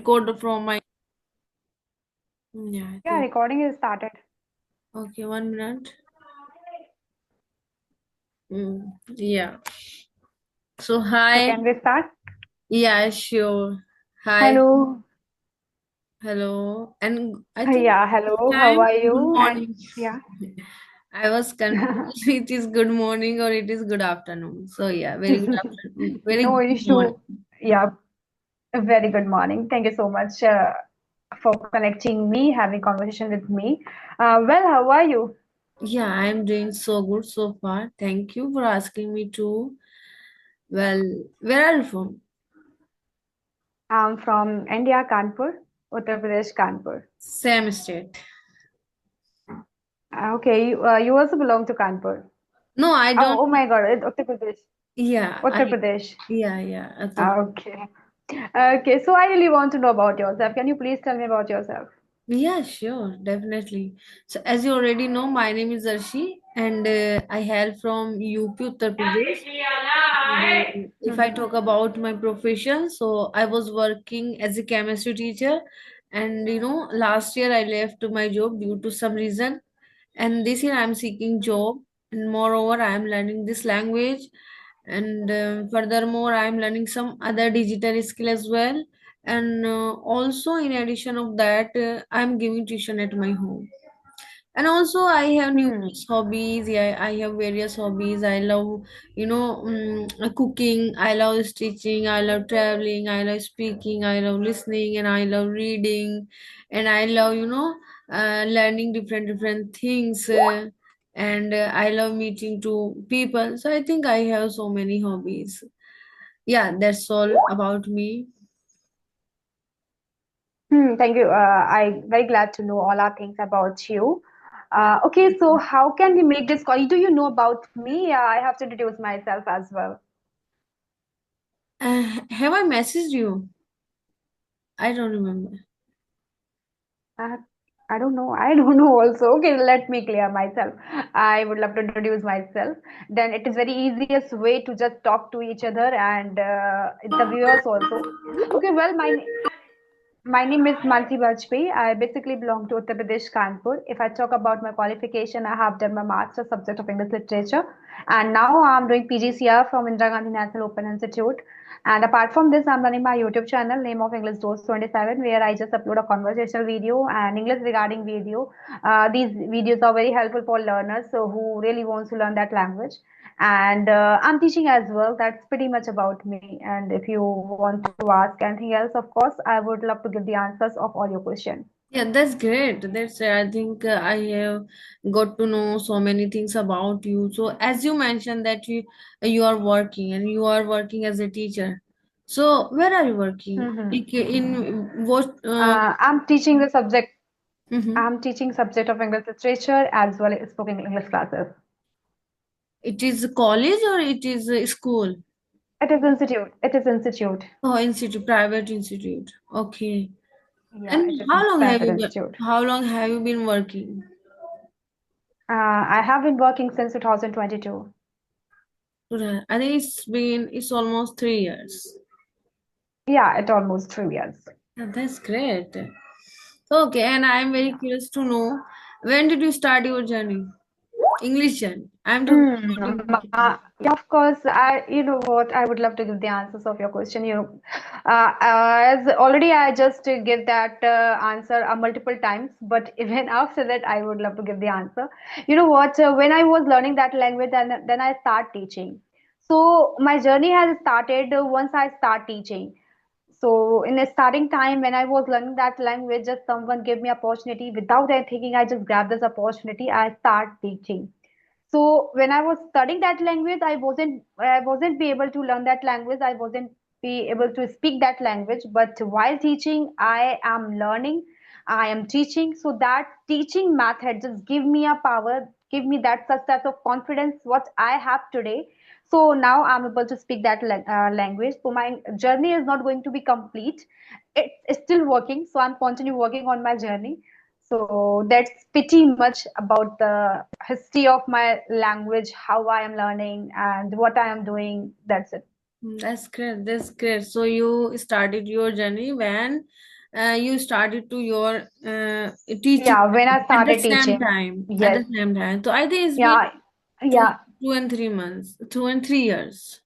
Code from my yeah, I Yeah, think recording is started. okay, 1 minute. Yeah. So So hi, can we start? yeah, sure. Hi, Hello. and I think Yeah, this hello. How time are good you? And morning. yeah. I was confused. It is good morning or it is good afternoon. So yeah, very good afternoon. Very No good morning. issue. Yeah, a very good morning. Thank you so much for connecting me, having conversation with me. Well, how are you? Yeah, I am doing so good so far. Thank you for asking me too. Well, where are you from? I'm from India, Kanpur, Uttar Pradesh, Kanpur. Same state. Okay, you also belong to Kanpur. No, I don't. Oh my God, Uttar Pradesh. Yeah, Uttar Pradesh. yeah. Okay. Okay, so I really want to know about yourself. Can you please tell me about yourself? Yeah, sure, definitely. So, as you already know, my name is Arshi, and I hail from UP, Uttar Pradesh. And if I Mhm. talk about my profession, so I was working as a chemistry teacher, and last year I left my job due to some reason, and this year I'm seeking job, and moreover, I am learning this language, and furthermore, I am learning some other digital skill as well, and also in addition of that, I am giving tuition at my home. And also I have Hmm. numerous hobbies. Yeah, I have various hobbies. I love cooking, I love stitching, I love traveling, I love speaking, I love listening, and I love reading, and I love learning different things, and I love meeting to people. So I think I have so many hobbies. Yeah, that's all about me. Thank you. I'm very glad to know all our things about you. Yeah. Okay, so how can we make this call? Do you know about me? I have to introduce myself as well. Have I messaged you? I don't remember. Uh, I don't know. I don't know also. Okay, let me clear myself. I would love to introduce myself. Then it is very easiest way to just talk to each other and the viewers also. Okay, well, my name is Mansi Bajpayee. I basically belong to Uttar Pradesh, Kanpur. If I talk about my qualification, I have done my master's subject of English literature, and now I'm doing PGCR from Indira Gandhi National Open Institute. And apart from this, I'm running my YouTube channel, name of English Dose 27, where I just upload a conversational video and English regarding video. These videos are very helpful for learners so who really wants to learn that language. And I'm teaching as well. That's pretty much about me. And if you want to ask anything else, of course, I would love to give the answers of all your questions. Yeah, that's great. That's I think I have got to know so many things about you. So as you mentioned that you are working and you are working as a teacher. So where are you working? Hmm. Like in what? I'm teaching the subject. Mhm. I'm teaching subject of English literature as well as spoken English classes. It is college or it is a school? It is institute. It is institute. Oh, institute, private institute. Okay. Yeah, And it is private institute. how long have you been working? I have been working since 2022. Right. I think it's almost 3 years. Yeah, it almost 3 years. Yeah, that's great. Okay, and I'm very Yeah. curious to know when did you start your journey? English journey. I'm talking about English journey. Yeah, of course. You know what? I would love to give the answers of your question. As already I just give that answer multiple times, but even after that, I would love to give the answer. You know what? When I was learning that language, and then I start teaching. So my journey has started once I start teaching. So in the starting time when I was learning that language, just someone gave me opportunity without any thinking. I just grabbed this opportunity. I start teaching. So when I was studying that language, I wasn't be able to learn that language. I wasn't be able to speak that language. But while teaching, I am learning. I am teaching. So that teaching method just give me a power, give me that such type of confidence what I have today. So now I'm able to speak that language. So my journey is not going to be complete. It's still working. So I'm continue working on my journey. So that's pretty much about the history of my language, how I am learning, and what I am doing. That's it. That's great. That's great. So you started your journey when? you started to your teaching Yeah, when I at the started same teaching. time. At Yes. the same time. So I think it's been Yeah. two, Yeah. 2 and 3 months, 2 and 3 years.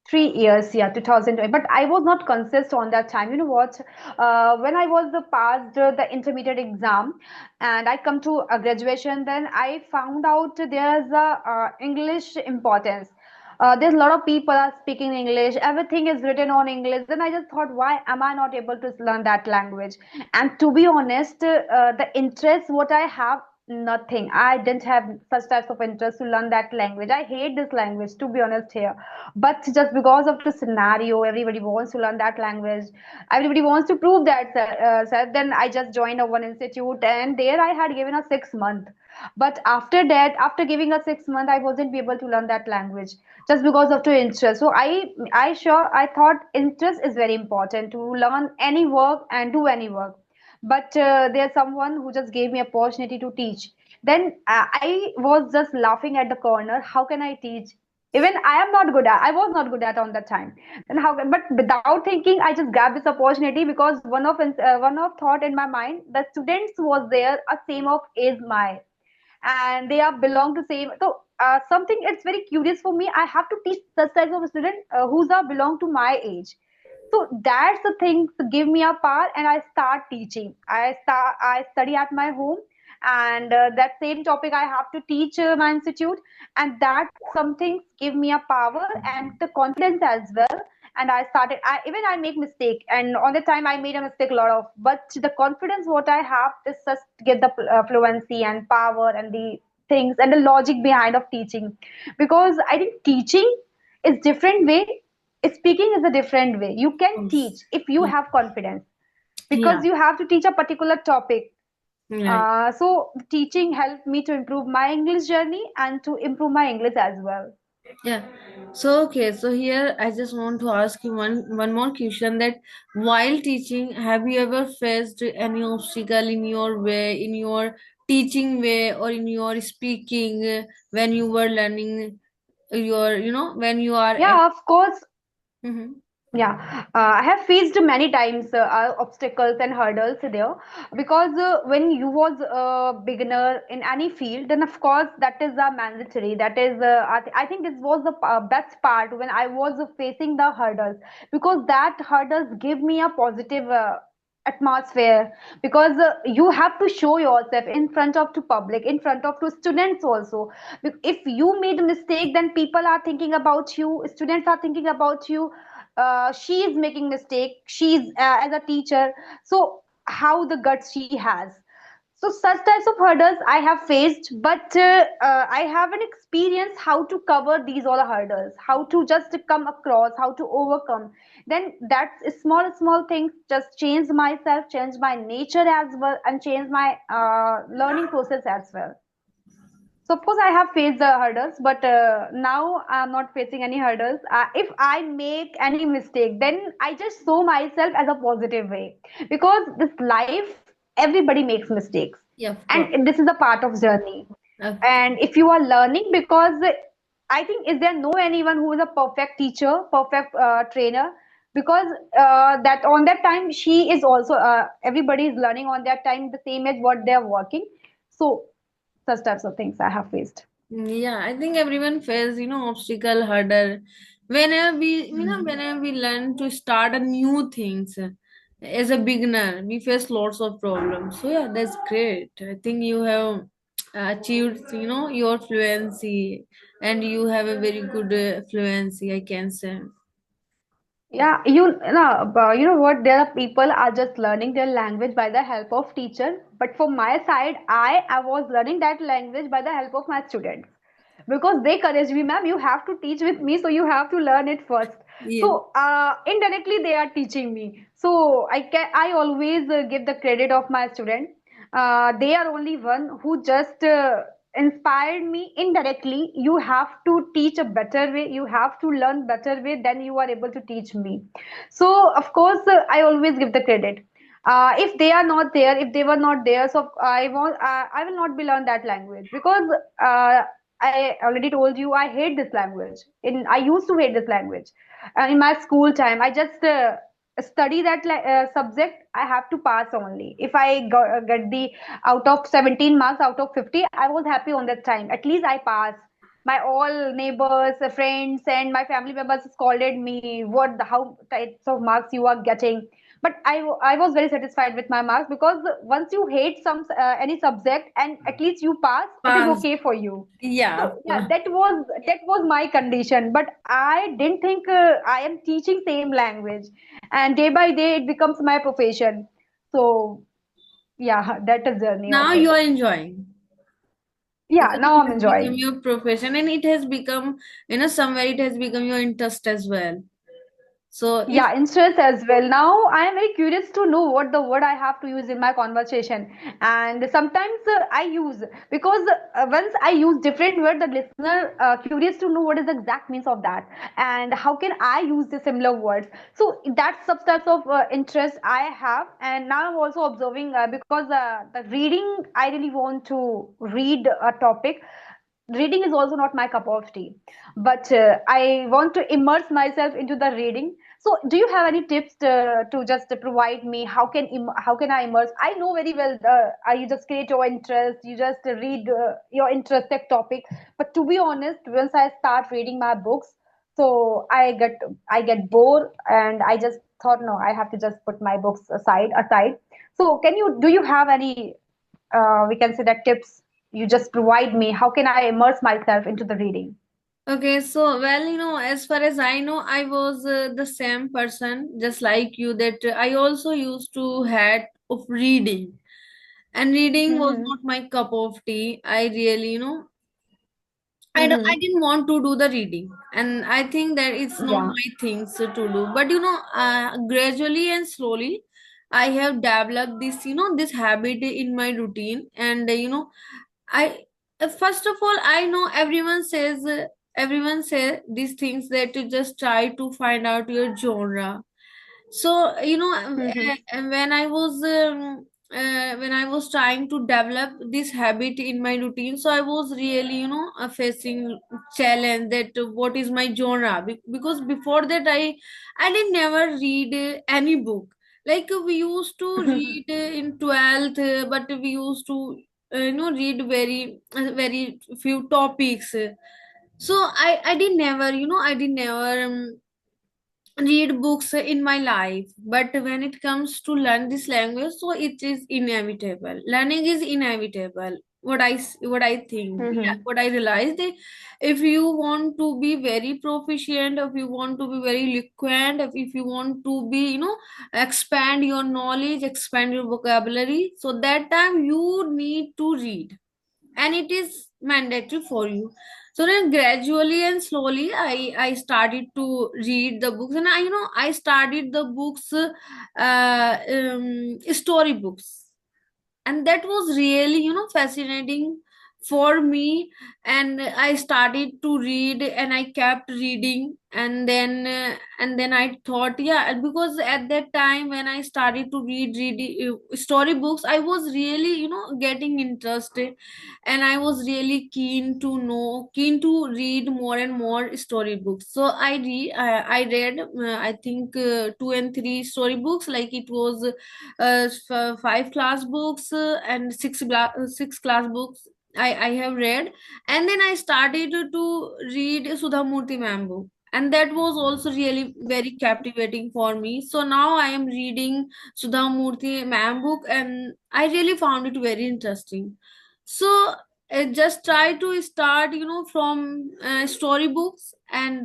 3 years, yeah, 2020. But I was not conscious on that time. You know what? When I was passed the intermediate exam, and I come to a graduation, then I found out there's a English importance. There's a lot of people are speaking English. Everything is written on English. Then I just thought, why am I not able to learn that language? And to be honest, the interest what I have, nothing. I didn't have such types of interest to learn that language. I hate this language, to be honest here. But just because of the scenario, everybody wants to learn that language, everybody wants to prove that then I just joined a one institute, and there I had given a 6 month. But after that, after giving a 6 month, I wasn't be able to learn that language just because of the interest. So I thought interest is very important to learn any work and do any work. But there's someone who just gave me opportunity to teach. Then I was just laughing at the corner, how can I teach? Even I was not good at on that time. Then how can, but without thinking, I just grabbed this opportunity because one of thought in my mind, the students was there a same of age my, and they are belong to same. So something it's very curious for me. I have to teach such types of student who's are belong to my age. So that's the thing to give me a power, and I start teaching. I study at my home, and that same topic I have to teach my institute, and that something give me a power and the confidence as well. And I started. I make mistake, and on the time I made a mistake a lot of, but the confidence what I have is just get the fluency and power and the things and the logic behind of teaching, because I think teaching is different way, speaking is a different way. You can teach Yes. if you Yeah. have confidence, Yeah. because you have to teach a particular topic. Right. So teaching helped me to improve my English journey and to improve my English as well. Yeah. So okay, so here I just want to ask you one more question, that while teaching, have you ever faced any obstacle in your way, in your teaching way, or in your speaking when you were learning your, when you are at. Yeah, of course. Mhm. Yeah, I have faced many times obstacles and hurdles there, because when you was a beginner in any field, then of course that is mandatory. That is, I think this was the best part when I was facing the hurdles, because that hurdles give me a positive atmosphere, because you have to show yourself in front of to public, in front of to students also. If you made a mistake, then people are thinking about you, students are thinking about you. She is making mistake, she's as a teacher, so how the guts she has. So such types of hurdles I have faced, but I have an experience how to cover these all hurdles, how to just come across, how to overcome. Then that's small things just change myself, change my nature as well, and change my learning process as well. So of course I have faced the hurdles, but now I'm not facing any hurdles. If I make any mistake, then I just show myself as a positive way, because this life everybody makes mistakes, Yeah, of course. and this is a part of journey. Okay. And if you are learning, because I think is there no anyone who is a perfect teacher, perfect trainer, because that on that time she is also everybody is learning on that time the same as what they are working. So such types of things I have faced. Yeah, I think everyone faces, obstacle, hurdle. Mhm. Whenever we learn to start a new things as a beginner, we face lots of problems. So yeah, that's great. I think you have achieved, your fluency, and you have a very good fluency, I can say. Yeah, you know what? There are people are just learning their language by the help of teacher. But for my side, I was learning that language by the help of my students, because they encourage me, ma'am. You have to teach with me, so you have to learn it first. Yeah. So indirectly, they are teaching me. So I always give the credit of my student. They are only one who just inspired me indirectly. You have to teach a better way, you have to learn better way, then you are able to teach me. So of course I always give the credit. If they are not there, if they were not there, so I will not be learn that language, because uh, I already told you I hate this language. I used to hate this language in my school time. I just study that subject, I have to pass only. If I get the out of 17 marks out of 50, I was happy on that time. At least I passed. My all neighbors, friends, and my family members scolded me. What, how types of marks you are getting? But I was very satisfied with my marks, because once you hate some any subject and at least you pass, it is Past. okay for you. Yeah, So of yeah, course. that was my condition. But I didn't think I am teaching same language, and day by day it becomes my profession. So yeah, that is journey Now of you it. are enjoying Yeah, because now it I'm has become enjoying. your profession and it has become, somewhere it has become your interest as well. So if Yeah, interest as well. Now I am very curious to know what the word I have to use in my conversation. And sometimes I use, because once I use different word, the listener curious to know what is the exact means of that, and how can I use the similar words. So that's some types of interest I have. And now I'm also observing, because the reading, I really want to read a topic. Reading is also not my cup of tea, but I want to immerse myself into the reading. So do you have any tips to just provide me? How can I immerse? I know very well, you just create your interest, you just read your interested topic. But to be honest, once I start reading my books, so I get bored, and I just thought, no, I have to just put my books aside. So do you have any, we can say, that tips you just provide me? How can I immerse myself into the reading? okay, so well, as far as I know, I was the same person, just like you, that I also used to had of reading, and reading was Mm-hmm. not my cup of tea. I really, I Mm-hmm. didn't want to do the reading, and I think that it's not Yeah. my things to do. But gradually and slowly, I have developed this, this habit in my routine, and I first of all, I know everyone say these things, that you just try to find out your genre. So Mm-hmm. when I was trying to develop this habit in my routine, so I was really facing challenge that what is my genre. Because before that, I didn't never read any book. Like we used to read in 12th, but we used to read very few topics. So I did never, I did never read books in my life. But when it comes to learn this language, so it is inevitable, learning is inevitable. What I think, yeah, Mm-hmm. what I realized, if you want to be very proficient, if you want to be very eloquent, if you want to be, expand your knowledge, expand your vocabulary, so that time you need to read, and it is mandatory for you. So then gradually and slowly, I started to read the books, and I started the books, story books, and that was really fascinating for me. And I started to read, and I kept reading, and then I thought, yeah, and because at that time when I started to read storybooks, I was really getting interested, and I was really keen to read more and more storybooks. So I read, I think, 2 and 3 storybooks, like it was 5 class books, and six class books I have read. And then I started to read Sudha Murthy ma'am book, and that was also really very captivating for me. So now I am reading Sudha Murthy ma'am book, and I really found it very interesting. So just try to start from storybooks, and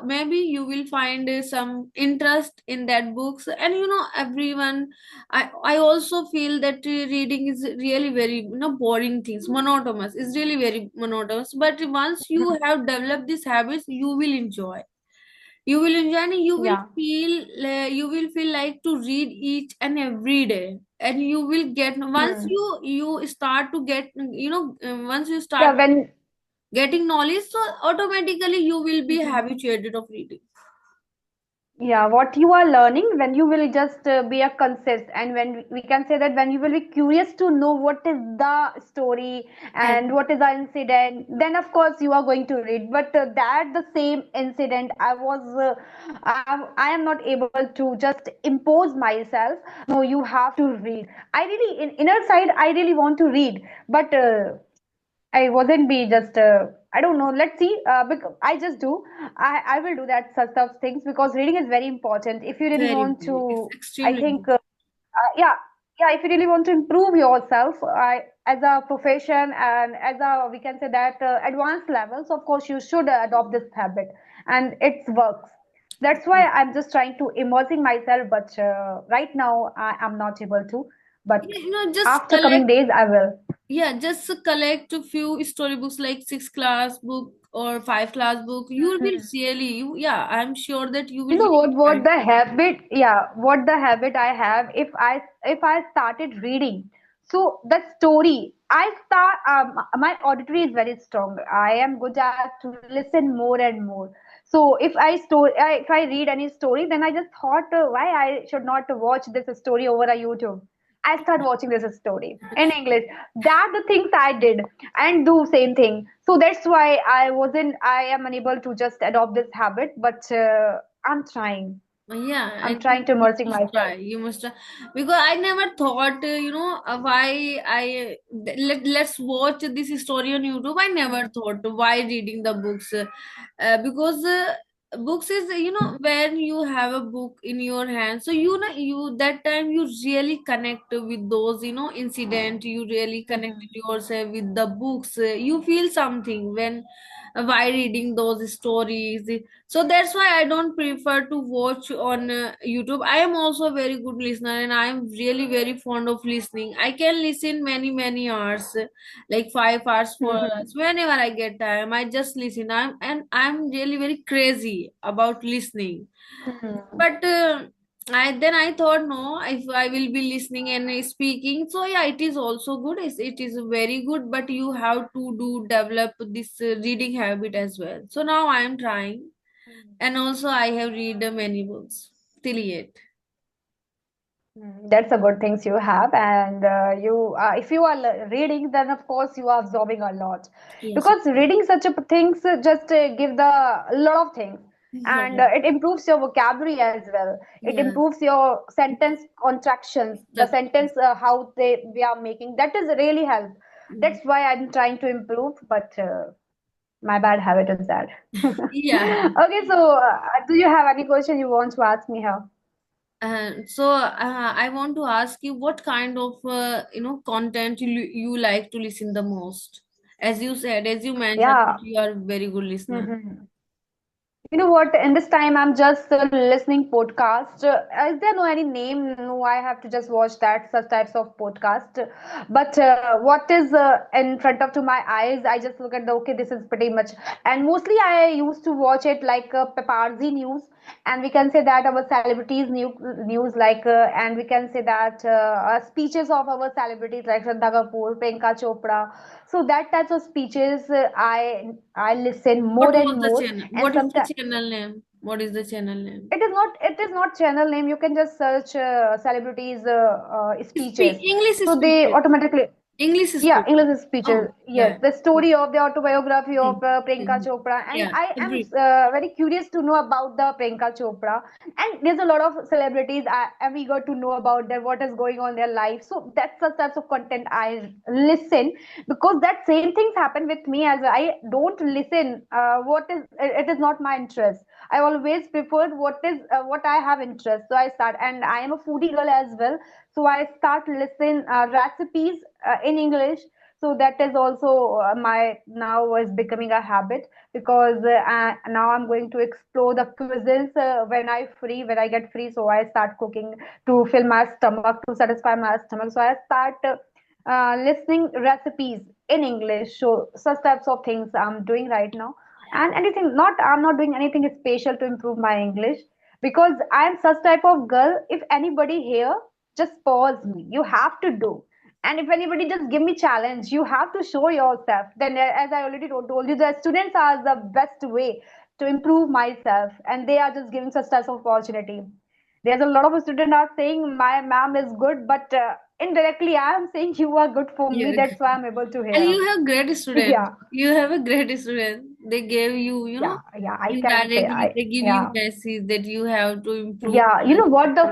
maybe you will find some interest in that books. And everyone, I also feel that reading is really very boring things, monotonous. It's really very monotonous. But once you have developed these habits, you will enjoy, and Yeah. you will feel like to read each and every day. And you will get, once Hmm. you start to get, once you Yeah, start when getting knowledge, so automatically you will be habituated of reading. Yeah, what you are learning when you will just be a consist, and when we can say that when you will be curious to know what is the story and And what is the incident, then of course you are going to read. But that the same incident, I am not able to just impose myself. No, you have to read. I really, in inner side, I really want to read, but I wasn't be just I don't know. Let's see. Because I just do. I will do that such of things because reading is very important. If you really very, want very, it's to, I extremely think, important. yeah, yeah. If you really want to improve yourself, as a profession and as a we can say that advanced levels, of course you should adopt this habit, and it works. That's why I'm just trying to immersing myself, but right now I am not able to. But Just after coming collect. days, I will. Yeah, just collect a few storybooks like six class book or five class book. You will be really, yeah, I'm sure that you will You know really what find. the habit, yeah, what the habit I have if I started reading, so the story I start my auditory is very strong. I am good at to listen more and more. So if I read any story, then I just thought why I should not watch this story over a YouTube. I start watching this story in English. That the things I did and do same thing. So that's why I am unable to just adopt this habit, but I'm trying. Yeah, I'm I think trying to you immersing must try. myself. You must try because I never thought, why let's watch this story on YouTube. I never thought why reading the books, because books is when you have a book in your hand, so you that time you really connect with those incident. You really connected yourself with the books. You feel something when while reading those stories, so that's why I don't prefer to watch on YouTube. I am also a very good listener and I am really very fond of listening. I can listen many hours, like 5 hours for us. Whenever I get time, I just listen. I'm really very crazy about listening. But I thought, no, if I will be listening and speaking, so yeah, it is also good. It is very good, but you have to do develop this reading habit as well. So now I am trying, and also I have read many books till yet. That's a good things you have, and if you are reading, then of course you are absorbing a lot, Yes. because reading such a things just give the a lot of things, Yeah. and it improves your vocabulary as well. It Yeah. improves your sentence contractions, the That- sentence how they we are making. That is really help. That's why I'm trying to improve, but my bad habit is that. Yeah. Okay, so do you have any question you want to ask me here? So I want to ask you what kind of content you like to listen the most. As you said, as you mentioned, that Yeah. you are a very good listener. You know what? In this time, I'm just listening podcast. Is there no any name? No, I have to just watch that such types of podcast. But what is in front of to my eyes? I just look at the okay. This is pretty much, and mostly I used to watch it like paparazzi news, and we can say that our celebrities news like, and we can say that speeches of our celebrities like Shraddha Kapoor, Priyanka Chopra. So that types of speeches I listen more What was and the more, channel? and What is the sometimes channel name? What is the channel name? it is not channel name. You can just search celebrities speeches, English so they speaker. automatically, English yeah, speaker. English speeches. Oh, Yes, yeah. the story of the autobiography of Mhm. Priyanka Mhm. Chopra, and Yeah, I am agree. very curious to know about the Priyanka Chopra. And there's a lot of celebrities. I am eager to know about their what is going on in their life. So that's the types of content I listen, because that same things happen with me as well. I don't listen. What is it is not my interest. I always prefer what I have interest. So I start, and I am a foodie girl as well. So I start listen recipes in English. So that is also my now is becoming a habit, because now I'm going to explore the cuisines when I get free. So I start cooking to fill my stomach, to satisfy my stomach. So I start listening recipes in English. So such types of things I'm doing right now. And anything not I'm not doing anything special to improve my English, because I'm such type of girl. If anybody here, just pause me. You have to do. And if anybody just give me challenge, you have to show yourself. Then, as I already told you, the students are the best way to improve myself, and they are just giving such types of opportunity. There's a lot of students are saying my ma'am is good, but indirectly I am saying you are good for me. Yeah. That's why I'm able to And hear. you have great students. Yeah, You have a great student. They gave you, yeah, yeah. I can say indirectly, I they give you yeah. message that you have to improve. Yeah, you know what the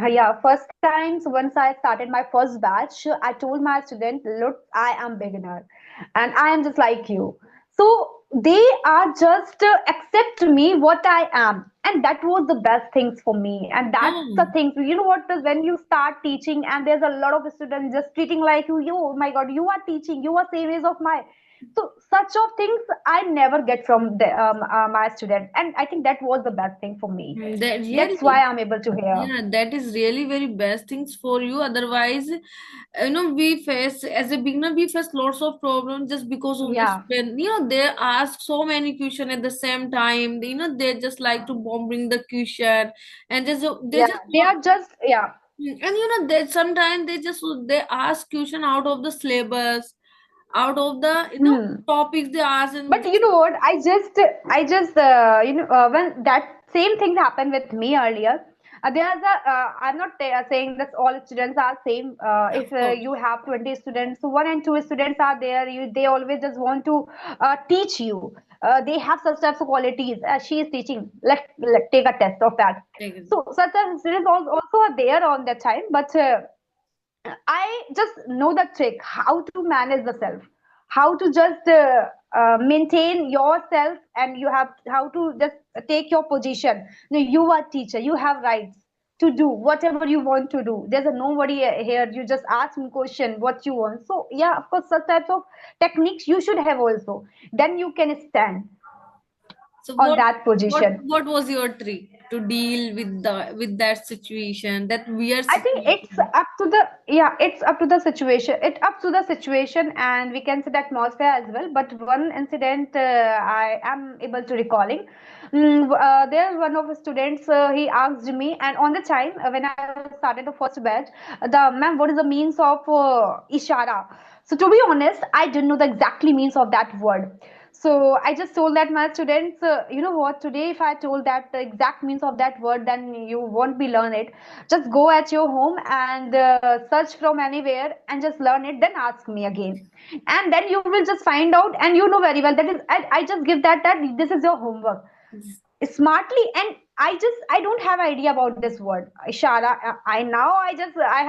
yeah, first times once I started my first batch, I told my student, look, I am beginner and I am just like you. So they are just accept me what I am, and that was the best things for me. And that's Yeah. the thing. You know what? When you start teaching, and there's a lot of students just treating like you, oh my God, you are teaching, you are same age of my. So such of things I never get from my student, and I think that was the best thing for me. That That's why really, I'm able to hear. yeah, that is really very best things for you. Otherwise, we face as a beginner, we face lots of problems just because of the Yeah, student. They ask so many questions at the same time. They just like to bombing the question, and they yeah. just They want. are just yeah. And they sometimes they ask question out of the syllabus, out of the Hmm. topics they ask, and But you just know what? I just, when that same thing happened with me earlier. There's a, I'm not saying that all students are same. of If course. you have 20 students, so one and two students are there. They always just want to teach you. They have such types of qualities. She is teaching. Let take a test of that. Take it. So such a students also are there on that time. But I just know the trick how to manage the self, how to just maintain yourself, and you have how to just take your position. You are teacher, you have rights to do whatever you want to do. There's a nobody here. You just ask me question what you want. So yeah, of course, such types of techniques you should have also. Then you can stand So on what that what position. what was your trick to deal with that situation, that weird I think it's situation? up to the yeah, it's up to the situation. It's up to the situation, and we can say the atmosphere as well. But one incident I am able to recalling. There one of the students he asked me, and on the time when I was started the first batch, the ma'am, what is the means of ishara? So to be honest, I didn't know the exactly means of that word. So I just told that my students, you know what, today if I told that the exact means of that word, then you won't be learn it. Just go at your home and search from anywhere and just learn it, then ask me again. And then you will just find out, and you know very well that is, I just give that this is your homework smartly. And I don't have idea about this word ishara. I now I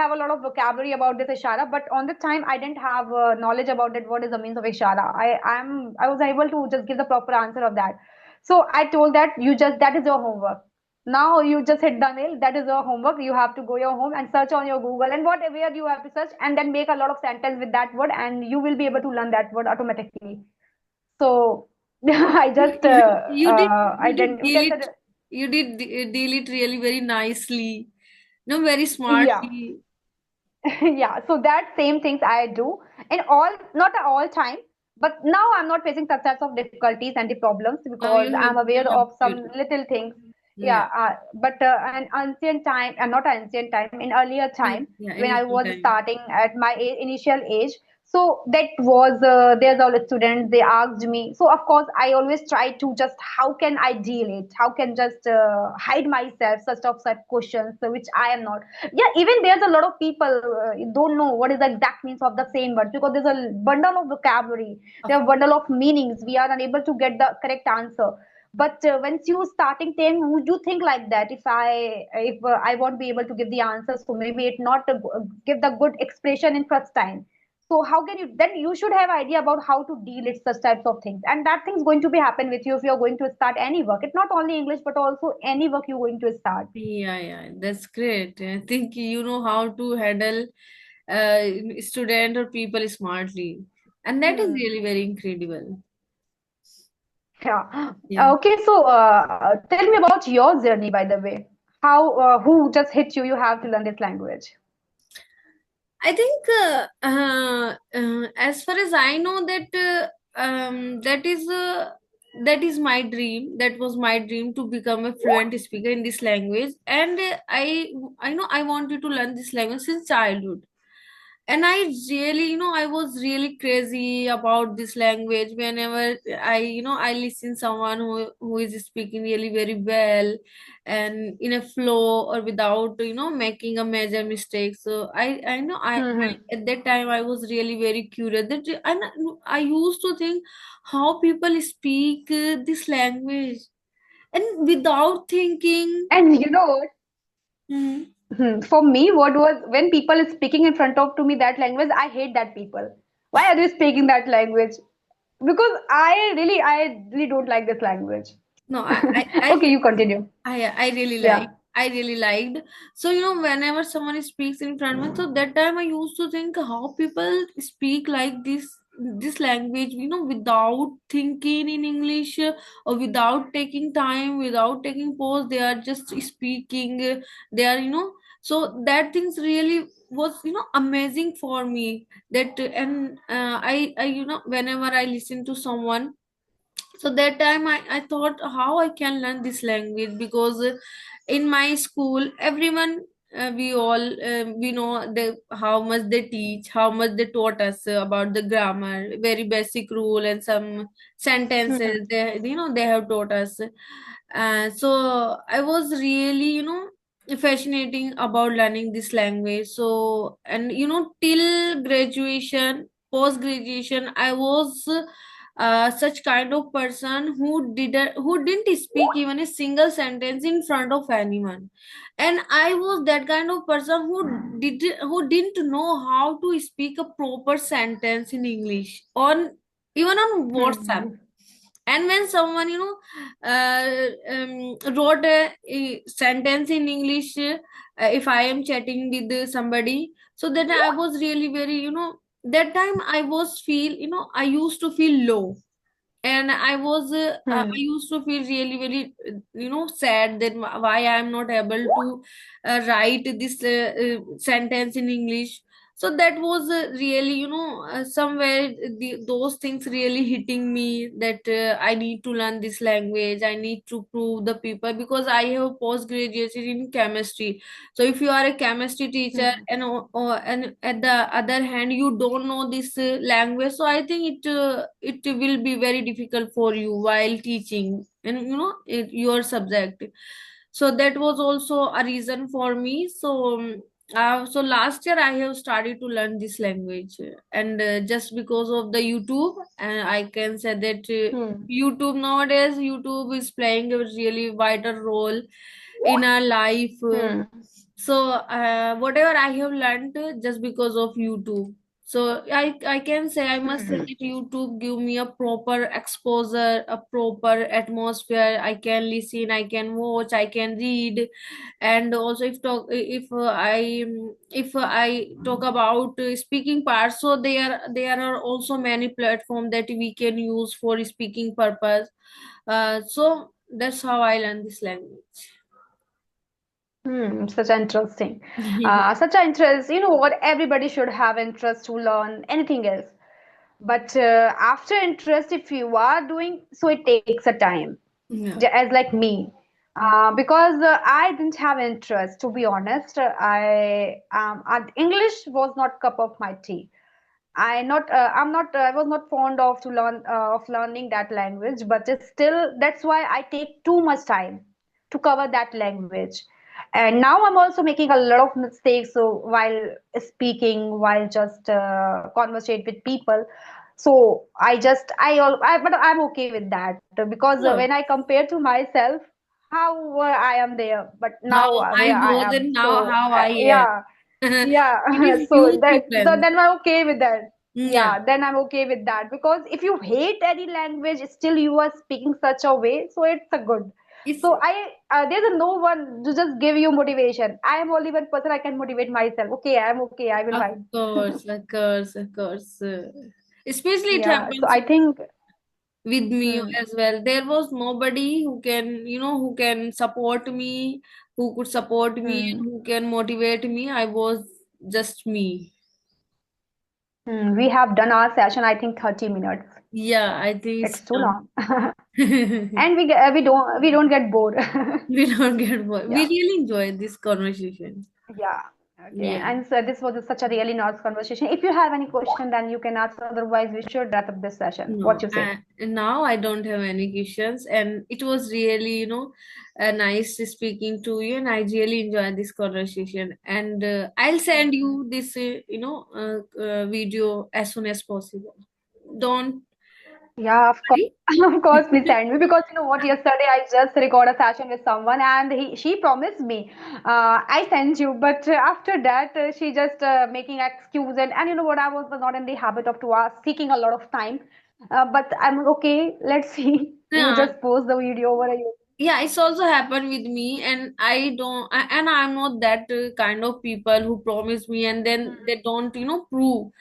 have a lot of vocabulary about this ishara, but on the time I didn't have knowledge about it, what is the means of ishara. I was able to just give the proper answer of that. So I told that you just that is your homework. Now you just hit the nail, that is your homework. You have to go your home and search on your Google and whatever you have to search, and then make a lot of sentence with that word, and you will be able to learn that word automatically. So I just You did I you did didn't, we deal can say it, you did deal it really very nicely, no, very yeah. smartly. Yeah, so that same things I do in all, not at all time, but now I'm not facing such types of difficulties and the problems Now because you have I'm aware become of some mature. little things. Yeah. Yeah, but an ancient time, and not ancient time, in earlier time Yeah, when I initial was time. starting at my initial age. So that was there's all the students they asked me. So of course I always try to just how can I deal it? How can just hide myself such questions which I am not. Yeah, even there's a lot of people don't know what is the exact means of the same word because there's a bundle of vocabulary, there Of are bundle of meanings, we are unable to get the correct answer. But once you starting time, would you think like that if I won't be able to give the answer, so maybe it not give the good expression in first time. So how can you then you should have idea about how to deal with such types of things, and that thing's going to be happen with you if you're going to start any work. It's not only English but also any work you're going to start. Yeah, yeah, that's great. I think you know how to handle student or people smartly, and that is Hmm. really very incredible. Yeah. Yeah, Okay, so tell me about your journey, by the way. How, who just hit you? You have to learn this language. I think as far as I know that is my dream. That was my dream to become a fluent speaker in this language, and I know I wanted to learn this language since childhood. And I really, I was really crazy about this language. Whenever I listen someone who is speaking really very well and in a flow or without making a major mistake. So I know I at that time I was really very curious that I used to think how people speak this language and without thinking. And you know what? Mhm. For me, what was when people is speaking in front of to me that language, I hate that people. Why are they speaking that language? Because I really don't like this language. No, I Okay, you continue. I really like. Yeah. I really liked. So whenever someone speaks in front of me, so that time I used to think how people speak like this language, without thinking in English, or without taking time, without taking pause. They are just speaking. They are So that things really was amazing for me. That and I whenever I listen to someone, so that time I thought how I can learn this language, because in my school everyone, we all we know how much they teach, how much they taught us about the grammar, very basic rule and some sentences Hmm. they have taught us. So I was really fascinating about learning this language. So, and till graduation, post graduation, I was such kind of person who didn't speak even a single sentence in front of anyone. And I was that kind of person who didn't know how to speak a proper sentence in English on even on WhatsApp. Hmm. And when someone wrote a sentence in English, if I am chatting with somebody, so that I was really very that time I was feel I used to feel low. And I Hmm. used to feel really very sad that why I am not able to write this sentence in English. So that was really somewhere those things really hitting me, that I need to learn this language, I need to prove the people, because I have post graduation in chemistry. So if you are a chemistry teacher, Hmm. and at the other hand you don't know this language, so I think it will be very difficult for you while teaching and your subject. So that was also a reason for me. So last year I have started to learn this language, and just because of the YouTube. And I can say that Hmm. YouTube nowadays, YouTube is playing a really vital role in our life. Hmm. So whatever I have learned, just because of YouTube. So I can say, I must say Hmm. that YouTube give me a proper exposure, a proper atmosphere. I can listen, I can watch, I can read. And also if I talk about speaking parts, so there are also many platforms that we can use for speaking purpose. So that's how I learn this language. Such interesting. Such an interest. You know what? Everybody should have interest to learn anything else. But after interest, if you are doing so, it takes a time. Yeah. As like me, because I didn't have interest. To be honest, English was not cup of my tea. I'm not I was not fond of to learn of learning that language, but it's still that's why I take too much time to cover that language. And now I'm also making a lot of mistakes so while speaking, while just conversate with people. So but I'm okay with that because Oh, when I compare to myself, how I am there, but how now I where I was am. and now So how I am. yeah, yeah. It is So huge so difference. then I'm okay with that. Yeah. Yeah, then I'm okay with that because if you hate any language, still you are speaking such a way, so it's a good. It's So there's a no one to just give you motivation. I am only one person I can motivate myself. Okay, I'm okay. I will of find. course, of course, of course. Especially it Yeah. So happens I think. with me Hmm, as well. There was nobody who can support me, who could support me, and hmm, who can motivate me. I was just me. We have done our session. I think 30 minutes. Yeah, I think it's It's too enough. long, and we don't get bored. We don't get bored. We Yeah. really enjoyed this conversation. Yeah. Okay, Yeah. and so this was such a really nice conversation. If you have any question, then you can ask. Otherwise, we should wrap up this session. What No, you say? now I don't have any questions, and it was really, nice speaking to you, and I really enjoyed this conversation. And I'll send Mhm. you this, video as soon as possible. Don't Yeah, of course. worry. Of course, please send me because you know what? Yesterday I just recorded a session with someone and she promised me I sent you, but after that she just making excuse and you know what? I was not in the habit of to ask seeking a lot of time, but I'm okay. Let's see. You Yeah, just post the video over a yeah, it's also happened with me, and and I'm not that kind of people who promise me and then they don't, prove,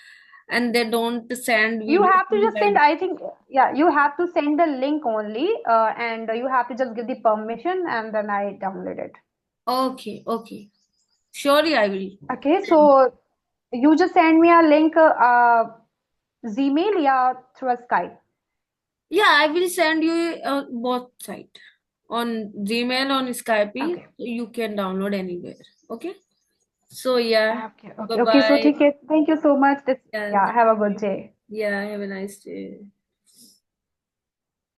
and they don't send You videos have to something just like send, that. I think, yeah, you have to send the link only, and you have to just give the permission, and then I download it. Okay, okay. Surely I will. Okay, so you just send me a link, Gmail, yeah, through a Skype. Yeah, I will send you both site on Gmail on Skype. Okay, You can download anywhere. Okay. So yeah, okay, bye okay, okay. So, bye. take it. Thank you so much. This, Yeah, yeah, thank have a good you. day. Yeah, have a nice day.